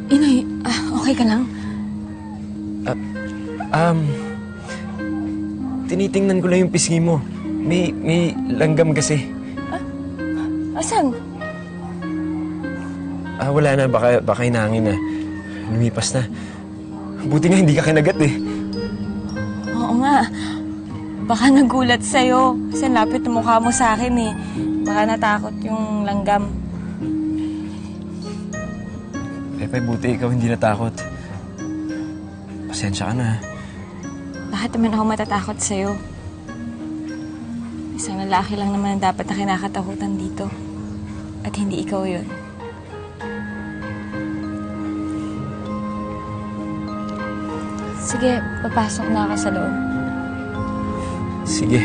Inay, okay ka lang? Tinitingnan ko lang yung pisngi mo. May langgam kasi. Asan? Wala na. Baka hinangin na. Lumipas na. Buti nga hindi ka kinagat eh. Oo nga. Baka nagulat sa'yo. Kasi lapit ng mukha mo sa akin eh. Baka natakot yung langgam. Pepe, buti ikaw hindi natakot. Pasensya ka na. Bakit naman ako matatakot sa'yo? Isang lalaki lang naman ang dapat na kinakatakutan dito. At hindi ikaw yun. Sige, papasok na ako sa loob. Sige.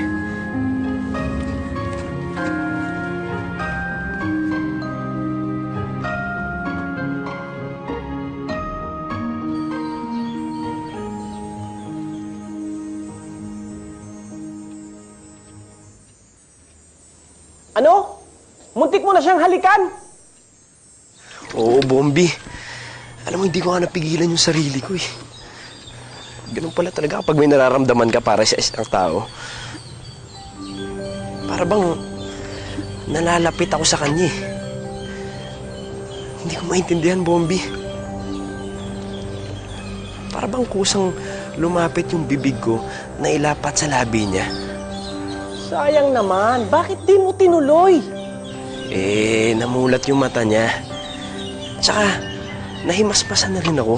Ano? Muntik mo na siyang halikan? Oo, Bombi. Alam mo, hindi ko nga napigilan yung sarili ko eh. Ganun pala talaga kapag may nararamdaman ka para sa isang tao. Para bang nalalapit ako sa kanya eh. Hindi ko maintindihan, Bombi. Para bang kusang lumapit yung bibig ko na ilapat sa labi niya. Sayang naman. Bakit di mo tinuloy? Namulat yung mata niya. Tsaka, nahimasmasan na rin ako.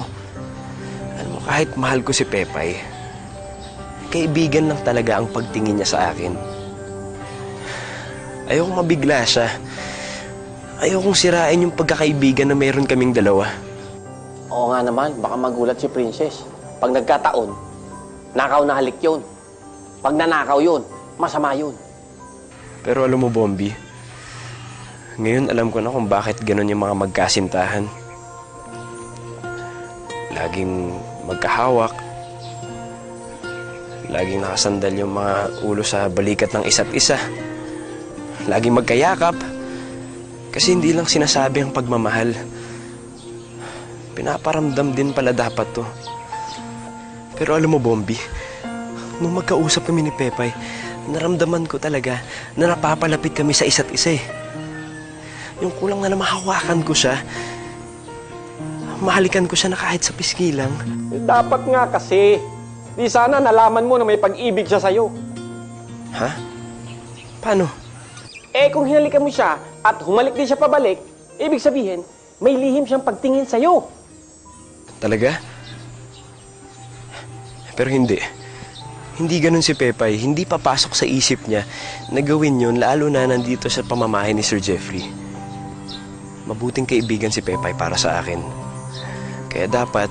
Alam mo, kahit mahal ko si Pepay, kaibigan lang talaga ang pagtingin niya sa akin. Ayokong mabigla siya. Ayokong sirain yung pagkakaibigan na meron kaming dalawa. Oo nga naman. Baka magulat si Princess. Pag nagkataon, nakaw na halik yun. Pag nanakaw yun, masama yun. Pero alam mo, Bombi, ngayon alam ko na kung bakit ganun yung mga magkasintahan. Laging magkahawak. Laging nakasandal yung mga ulo sa balikat ng isa't isa. Laging magkayakap. Kasi hindi lang sinasabi ang pagmamahal. Pinaparamdam din pala dapat to. Pero alam mo, Bombi, nung magkausap kami ni Pepay, naramdaman ko talaga na napapalapit kami sa isa't isa eh. Yung kulang na mahawakan ko siya, mahalikan ko siya na kahit sa pisngi lang. Dapat nga kasi. Di sana nalaman mo na may pag-ibig siya sa'yo. Ha? Paano? Kung hinalikan mo siya at humalik din siya pabalik, ibig sabihin, may lihim siyang pagtingin sa'yo. Talaga? Pero hindi. Hindi ganun si Pepay. Hindi papasok sa isip niya na gawin yun, lalo na nandito sa pamamahay ni Sir Jeffrey. Mabuting kaibigan si Pepay para sa akin. Kaya dapat,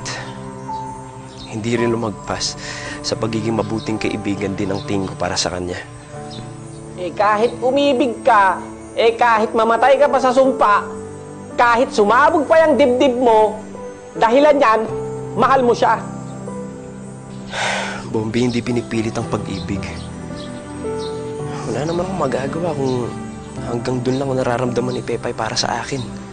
hindi rin lumagpas sa pagiging mabuting kaibigan din ang tingin ko para sa kanya. Kahit umibig ka, kahit mamatay ka pa sa sumpa, kahit sumabog pa yung dibdib mo, dahilan yan, mahal mo siya. Bombi, hindi pinipilit ang pag-ibig. Wala naman akong magagawa kung hanggang dun lang ako nararamdaman ni Pepay para sa akin.